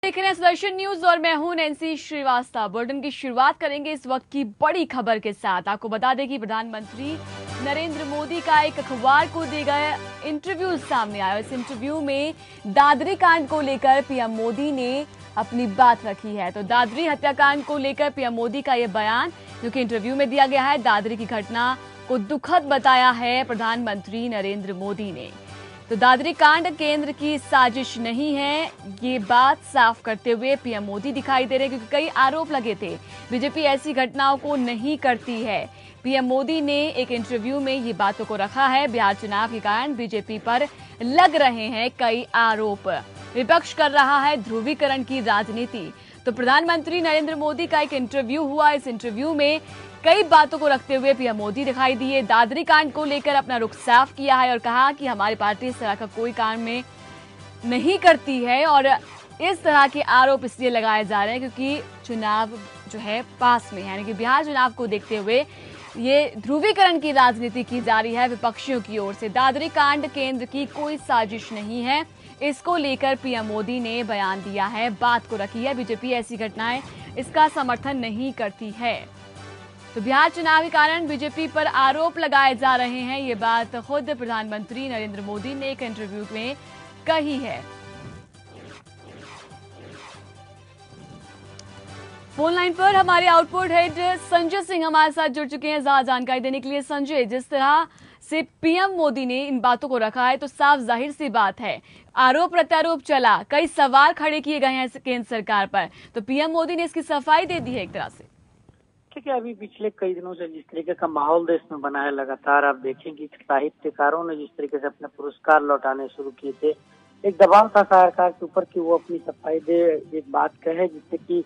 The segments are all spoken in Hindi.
देख रहे हैं सुदर्शन न्यूज और मैं हूं नैन्सी श्रीवास्तव। बुलेटिन की शुरुआत करेंगे इस वक्त की बड़ी खबर के साथ। आपको बता दें कि प्रधानमंत्री नरेंद्र मोदी का एक अखबार को दिए गए इंटरव्यू सामने आया। इस इंटरव्यू में दादरी कांड को लेकर पीएम मोदी ने अपनी बात रखी है। तो दादरी हत्याकांड को लेकर पीएम मोदी का यह बयान जो कि इंटरव्यू में दिया गया है, दादरी की घटना को दुखद बताया है प्रधानमंत्री नरेंद्र मोदी ने। तो दादरी कांड केंद्र की साजिश नहीं है, ये बात साफ करते हुए पीएम मोदी दिखाई दे रहे हैं, क्योंकि कई आरोप लगे थे बीजेपी ऐसी घटनाओं को नहीं करती है। पीएम मोदी ने एक इंटरव्यू में ये बातों को रखा है। बिहार चुनाव के कारण बीजेपी पर लग रहे हैं कई आरोप, विपक्ष कर रहा है ध्रुवीकरण की राजनीति। तो प्रधानमंत्री नरेंद्र मोदी का एक इंटरव्यू हुआ। इस इंटरव्यू में कई बातों को रखते हुए पीएम मोदी दिखाई दिए। दादरी कांड को लेकर अपना रुख साफ किया है और कहा कि हमारी पार्टी इस तरह का कोई काम में नहीं करती है और इस तरह के आरोप इसलिए लगाए जा रहे हैं क्योंकि चुनाव जो है पास में है, यानी कि बिहार चुनाव को देखते हुए ये ध्रुवीकरण की राजनीति की जा रही है विपक्षियों की ओर से। दादरी कांड केंद्र की कोई साजिश नहीं है, इसको लेकर पीएम मोदी ने बयान दिया है, बात को रखी है। बीजेपी ऐसी घटनाएं इसका समर्थन नहीं करती है। तो बिहार चुनाव के कारण बीजेपी पर आरोप लगाए जा रहे हैं, ये बात खुद प्रधानमंत्री नरेंद्र मोदी ने एक इंटरव्यू में कही है। फोन लाइन पर हमारे आउटपुट हेड संजय सिंह हमारे साथ जुड़ चुके हैं ज्यादा जानकारी देने के लिए। संजय, जिस तरह से पीएम मोदी ने इन बातों को रखा है तो साफ जाहिर सी बात है आरोप प्रत्यारोप चला, कई सवाल खड़े किए गए हैं केंद्र सरकार पर, तो पीएम मोदी ने इसकी सफाई दे दी है एक तरह से। ठीक है, अभी पिछले कई दिनों से जिस तरीके का माहौल देश में बना है, लगातार आप देखेंगे कि साहित्यकारों ने जिस तरीके से अपने पुरस्कार लौटाने शुरू किए थे, एक दबाव था सरकार के ऊपर कि वो अपनी सफाई दे, एक बात कहे जिससे कि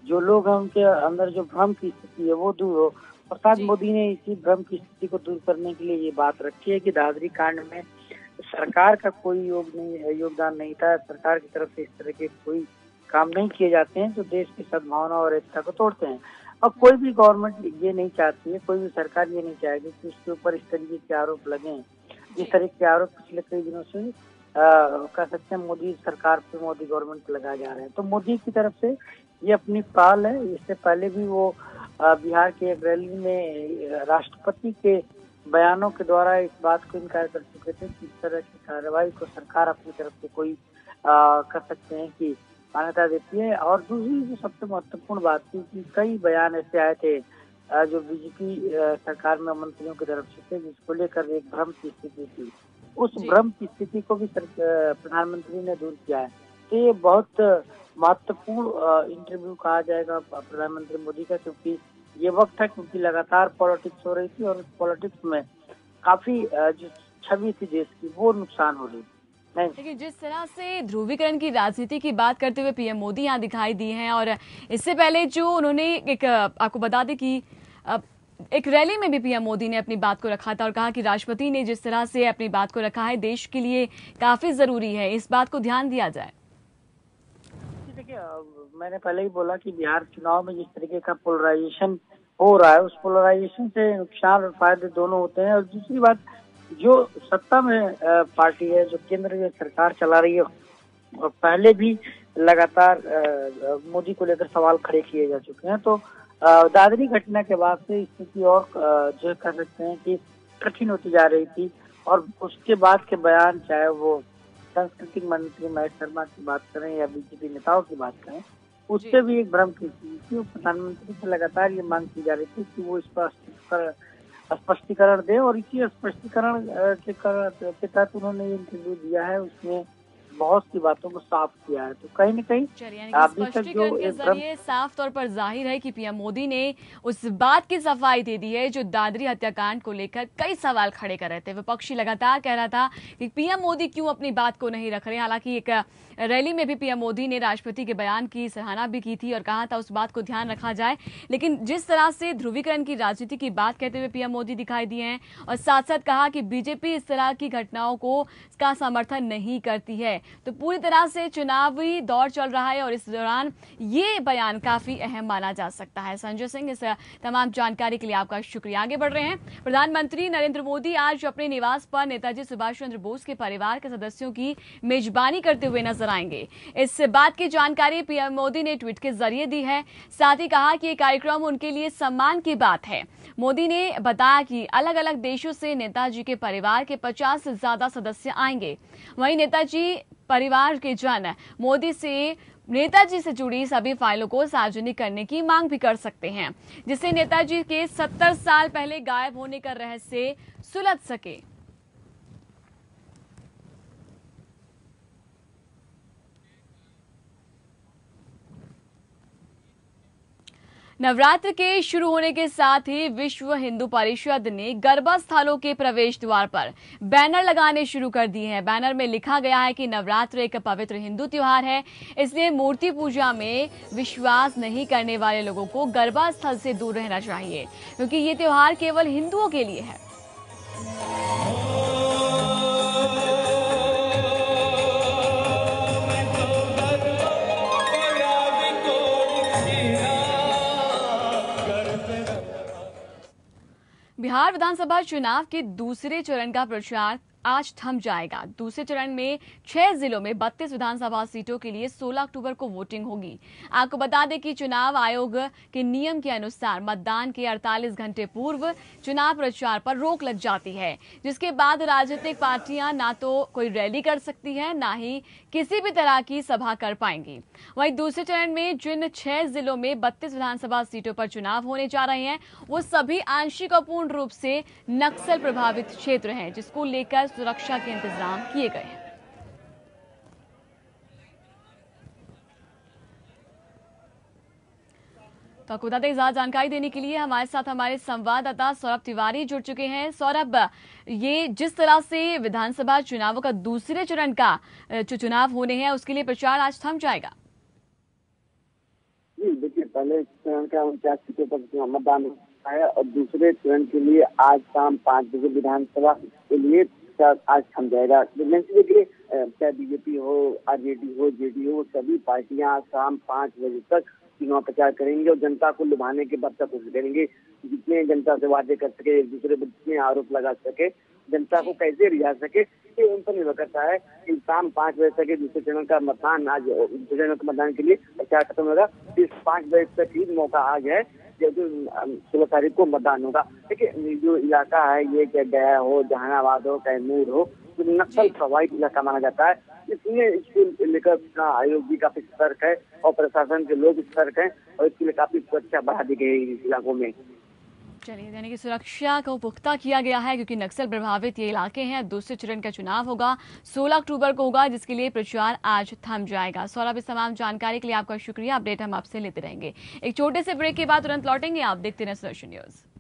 जो लोग हैं उनके अंदर जो भ्रम की स्थिति है वो दूर हो। और साथ मोदी ने इसी भ्रम की स्थिति को दूर करने के लिए ये बात रखी है कि दादरी कांड में सरकार का कोई योगदान नहीं था, सरकार की तरफ से इस तरह के कोई काम नहीं किए जाते हैं जो देश की सद्भावना और एकता को तोड़ते हैं। और कोई भी गवर्नमेंट ये नहीं चाहती है, कोई भी सरकार ये नहीं चाहेगी कि उसके ऊपर इस तरीके के आरोप लगे। जिस तरह के आरोप पिछले कई दिनों से कह सकते हैं मोदी सरकार पे, मोदी गवर्नमेंट पे लगाए जा रहे हैं। तो मोदी की तरफ से ये अपनी पहल है। इससे पहले भी वो बिहार के एक रैली में राष्ट्रपति के बयानों के द्वारा इस बात को इनकार कर चुके थे कि इस तरह की कार्रवाई को सरकार अपनी तरफ से कोई कह सकते हैं कि मान्यता देती है। और दूसरी जो सबसे महत्वपूर्ण बात थी कि कई बयान ऐसे आए थे जो बीजेपी सरकार में मंत्रियों की तरफ से थे, जिसको लेकर एक भ्रम की स्थिति थी। उस भ्रम की स्थिति को भी प्रधानमंत्री ने दूर किया है। तो ये बहुत महत्वपूर्ण इंटरव्यू कहा जाएगा प्रधानमंत्री मोदी का, क्योंकि ये वक्त है क्योंकि लगातार पॉलिटिक्स हो रही थी और पॉलिटिक्स में काफी जो छवि थी देश की वो नुकसान हो रही थी। देखिए, जिस तरह से ध्रुवीकरण की राजनीति की बात करते हुए पीएम मोदी यहाँ दिखाई दी हैं और इससे पहले जो उन्होंने एक आपको बता दें कि एक रैली में भी पीएम मोदी ने अपनी बात को रखा था और कहा कि राष्ट्रपति ने जिस तरह से अपनी बात को रखा है देश के लिए काफी जरूरी है, इस बात को ध्यान दिया जाए। देखिए, मैंने पहले ही बोला कि बिहार चुनाव में जिस तरीके का पोलराइजेशन हो रहा है, उस पोलराइजेशन से नुकसान और फायदे दोनों होते हैं। और दूसरी बात, जो सत्ता में पार्टी है, जो केंद्र में सरकार चला रही है, और पहले भी लगातार मोदी को लेकर सवाल खड़े किए जा चुके हैं। तो दादरी घटना के बाद से स्थिति और जो कह सकते हैं कि कठिन होती जा रही थी। और उसके बाद के बयान, चाहे वो सांस्कृतिक मंत्री महेश शर्मा की बात करें या बीजेपी नेताओं की बात करें, उससे भी एक भ्रम की स्थिति थी। प्रधानमंत्री से लगातार ये मांग की जा रही थी कि वो इस पर स्पष्टीकरण दे, और इसी स्पष्टीकरण के तहत उन्होंने ये इंटरव्यू दिया है, उसमें बहुत सी बातों को साफ किया है। तो कहीं न कहीं स्पष्टीकरण के जरिए साफ तौर पर जाहिर है कि पीएम मोदी ने उस बात की सफाई दे दी है जो दादरी हत्याकांड को लेकर कई सवाल खड़े कर रहे थे। विपक्षी लगातार कह रहा था कि पीएम मोदी क्यों अपनी बात को नहीं रख रहे। हालांकि एक रैली में भी पीएम मोदी ने राष्ट्रपति के बयान की सराहना भी की थी और कहा था उस बात को ध्यान रखा जाए। लेकिन जिस तरह से ध्रुवीकरण की राजनीति की बात कहते हुए पीएम मोदी दिखाई दिए हैं और साथ साथ कहा कि बीजेपी इस तरह की घटनाओं को का समर्थन नहीं करती है। तो पूरी तरह से चुनावी दौर चल रहा है और इस दौरान ये बयान काफी अहम माना जा सकता है। संजय सिंह, इस तमाम जानकारी के लिए आपका शुक्रिया। आगे बढ़ रहे हैं। प्रधानमंत्री नरेंद्र मोदी आज अपने निवास पर नेताजी सुभाष चंद्र बोस के परिवार के सदस्यों की मेजबानी करते हुए नजर आएंगे। इस बात की जानकारी पीएम मोदी ने ट्वीट के जरिए दी है। साथ ही कहा कि ये कार्यक्रम उनके लिए सम्मान की बात है। मोदी ने बताया कि अलग अलग देशों से नेताजी के परिवार के 50 से ज्यादा सदस्य आएंगे। वहीं नेताजी परिवार के जन मोदी से नेताजी से जुड़ी सभी फाइलों को सार्वजनिक करने की मांग भी कर सकते हैं, जिससे नेताजी के 70 साल पहले गायब होने का रहस्य सुलझ सके। नवरात्र के शुरू होने के साथ ही विश्व हिंदू परिषद ने गरबा स्थलों के प्रवेश द्वार पर बैनर लगाने शुरू कर दिए हैं। बैनर में लिखा गया है कि नवरात्र एक पवित्र हिंदू त्योहार है, इसलिए मूर्ति पूजा में विश्वास नहीं करने वाले लोगों को गरबा स्थल से दूर रहना चाहिए, क्योंकि ये त्योहार केवल हिंदुओं के लिए है। बिहार विधानसभा चुनाव के दूसरे चरण का प्रचार आज थम जाएगा। दूसरे चरण में 6 जिलों में 32 विधानसभा सीटों के लिए 16 अक्टूबर को वोटिंग होगी। आपको बता दें कि चुनाव आयोग के नियम के अनुसार मतदान के 48 घंटे पूर्व चुनाव प्रचार पर रोक लग जाती है, जिसके बाद राजनीतिक पार्टियां ना तो कोई रैली कर सकती है, ना ही किसी भी तरह की सभा कर पाएंगी। वहीं दूसरे चरण में जिन 6 जिलों में 32 विधानसभा सीटों पर चुनाव होने जा रहे हैं, वो सभी आंशिक और पूर्ण रूप से नक्सल प्रभावित क्षेत्र हैं, जिसको लेकर सुरक्षा के इंतजाम किए गए हैं। तो आपको बता दें, ज्यादा जानकारी देने के लिए हमारे साथ हमारे संवाददाता सौरभ तिवारी जुड़ चुके हैं। सौरभ, ये जिस तरह से विधानसभा चुनावों का दूसरे चरण का जो चुनाव होने हैं, उसके लिए प्रचार आज थम जाएगा। जी देखिए, पहले चरण का 49 सीटों पर मतदान है और दूसरे चरण के लिए आज शाम 5 बजे विधानसभा के लिए आज थम जाएगा। देखिए, चाहे बीजेपी हो, आरजेडी हो, जेडीयू हो, सभी पार्टियां शाम 5 बजे तक चुनाव प्रचार करेंगे और जनता को लुभाने की भरसक कोशिश करेंगे। जितने जनता से वादे कर सके, एक दूसरे पर जितने आरोप लगा सके, जनता को कैसे रिझा सके, ये उन पर निर्भर करता है। कि शाम 5 बजे तक दूसरे चरण का मतदान, आज दूसरे चरण के मतदान के लिए प्रचार खत्म होगा। इस 5 बजे तक ही मौका आज है, जो 16 तारीख को मतदान होगा। देखिए, जो इलाका है ये क्या गया हो, जहानाबाद हो, कैमूर हो, तो नक्सल प्रभावित इलाका माना जाता है। इसलिए इसको लेकर चुनाव आयोग भी काफी सतर्क है और प्रशासन के लोग सतर्क हैं और इसके लिए काफी सुरक्षा बढ़ा दी गई है इस इलाकों में। चलिए, यानी कि सुरक्षा को पुख्ता किया गया है, क्योंकि नक्सल प्रभावित ये इलाके हैं। दूसरे चरण का चुनाव होगा 16 अक्टूबर को होगा, जिसके लिए प्रचार आज थम जाएगा। सौरभ, इस तमाम जानकारी के लिए आपका शुक्रिया। अपडेट हम आपसे लेते रहेंगे। एक छोटे से ब्रेक के बाद तुरंत लौटेंगे। आप देखते रहे सुदर्शन न्यूज।